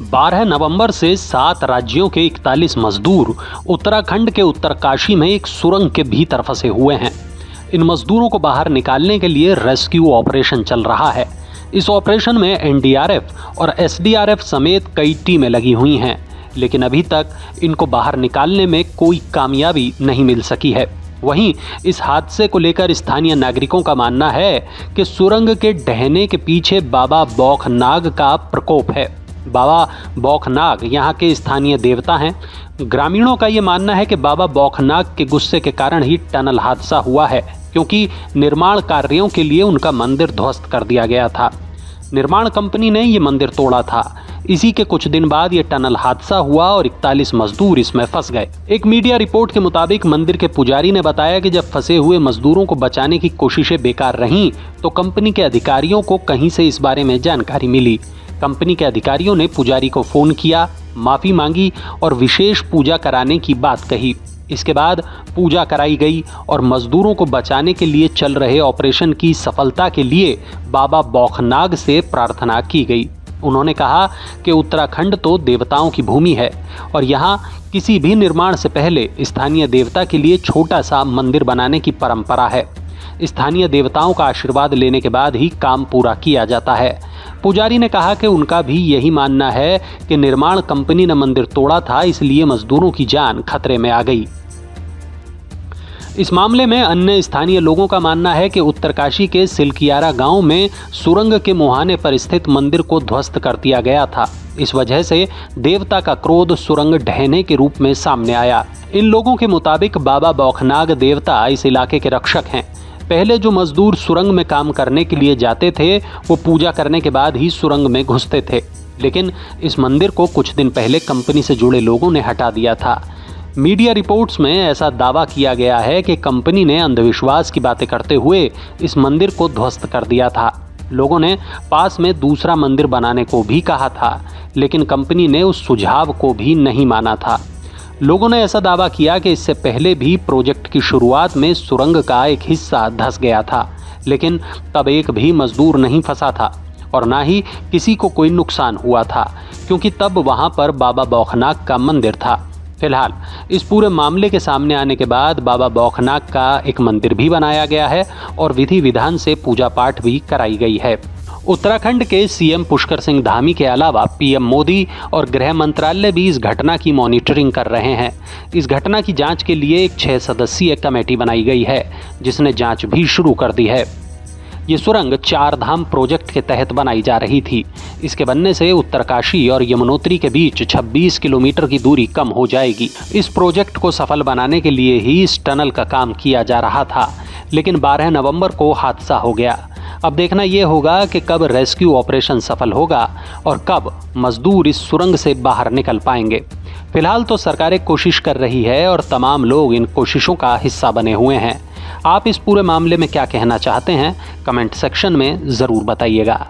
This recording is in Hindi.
12 नवंबर से 7 राज्यों के 41 मजदूर उत्तराखंड के उत्तरकाशी में एक सुरंग के भीतर फंसे हुए हैं। इन मजदूरों को बाहर निकालने के लिए रेस्क्यू ऑपरेशन चल रहा है। इस ऑपरेशन में एनडीआरएफ और एसडीआरएफ समेत कई टीमें लगी हुई हैं, लेकिन अभी तक इनको बाहर निकालने में कोई कामयाबी नहीं मिल सकी है। वहीं इस हादसे को लेकर स्थानीय नागरिकों का मानना है कि सुरंग के ढहने के पीछे बाबा बौखनाग का प्रकोप है। बाबा बौखनाग यहाँ के स्थानीय देवता हैं। ग्रामीणों का ये मानना है कि बाबा बौखनाग के गुस्से के कारण ही टनल हादसा हुआ है, क्योंकि निर्माण कार्यों के लिए उनका मंदिर ध्वस्त कर दिया गया था। निर्माण कंपनी ने ये मंदिर तोड़ा था। इसी के कुछ दिन बाद ये टनल हादसा हुआ और 41 मजदूर इसमें फंस गए। एक मीडिया रिपोर्ट के मुताबिक मंदिर के पुजारी ने बताया कि जब फंसे हुए मजदूरों को बचाने की कोशिशें बेकार रहीं, तो कंपनी के अधिकारियों को कहीं से इस बारे में जानकारी मिली। कंपनी के अधिकारियों ने पुजारी को फोन किया, माफी मांगी और विशेष पूजा कराने की बात कही। इसके बाद पूजा कराई गई और मजदूरों को बचाने के लिए चल रहे ऑपरेशन की सफलता के लिए बाबा बौखनाग से प्रार्थना की गई। उन्होंने कहा कि उत्तराखंड तो देवताओं की भूमि है और यहाँ किसी भी निर्माण से पहले स्थानीय देवता के लिए छोटा सा मंदिर बनाने की परंपरा है। स्थानीय देवताओं का आशीर्वाद लेने के बाद ही काम पूरा किया जाता है। पुजारी ने कहा कि उनका भी यही मानना है कि निर्माण कंपनी ने मंदिर तोड़ा था, इसलिए मजदूरों की जान खतरे में आ गई। इस मामले में अन्य स्थानीय लोगों का मानना है कि उत्तरकाशी के सिलकियारा गांव में सुरंग के मुहाने पर स्थित मंदिर को ध्वस्त कर दिया गया था। इस वजह से देवता का क्रोध सुरंग ढहने के रूप में सामने आया। इन लोगों के मुताबिक बाबा बौखनाग देवता इस इलाके के रक्षक हैं। पहले जो मजदूर सुरंग में काम करने के लिए जाते थे, वो पूजा करने के बाद ही सुरंग में घुसते थे, लेकिन इस मंदिर को कुछ दिन पहले कंपनी से जुड़े लोगों ने हटा दिया था। मीडिया रिपोर्ट्स में ऐसा दावा किया गया है कि कंपनी ने अंधविश्वास की बातें करते हुए इस मंदिर को ध्वस्त कर दिया था। लोगों ने पास में दूसरा मंदिर बनाने को भी कहा था, लेकिन कंपनी ने उस सुझाव को भी नहीं माना था। लोगों ने ऐसा दावा किया कि इससे पहले भी प्रोजेक्ट की शुरुआत में सुरंग का एक हिस्सा धंस गया था, लेकिन तब एक भी मजदूर नहीं फंसा था और ना ही किसी को कोई नुकसान हुआ था, क्योंकि तब वहां पर बाबा बौखनाग का मंदिर था। फिलहाल इस पूरे मामले के सामने आने के बाद बाबा बौखनाग का एक मंदिर भी बनाया गया है और विधि विधान से पूजा पाठ भी कराई गई है। उत्तराखंड के सीएम पुष्कर सिंह धामी के अलावा पीएम मोदी और गृह मंत्रालय भी इस घटना की मॉनिटरिंग कर रहे हैं। इस घटना की जांच के लिए एक 6 सदस्यीय कमेटी बनाई गई है, जिसने जांच भी शुरू कर दी है। ये सुरंग 4 धाम प्रोजेक्ट के तहत बनाई जा रही थी। इसके बनने से उत्तरकाशी और यमुनोत्री के बीच 26 किलोमीटर की दूरी कम हो जाएगी। इस प्रोजेक्ट को सफल बनाने के लिए ही इस टनल का काम किया जा रहा था, लेकिन 12 नवंबर को हादसा हो गया। अब देखना यह होगा कि कब रेस्क्यू ऑपरेशन सफल होगा और कब मजदूर इस सुरंग से बाहर निकल पाएंगे। फिलहाल तो सरकारें कोशिश कर रही है और तमाम लोग इन कोशिशों का हिस्सा बने हुए हैं। आप इस पूरे मामले में क्या कहना चाहते हैं, कमेंट सेक्शन में ज़रूर बताइएगा।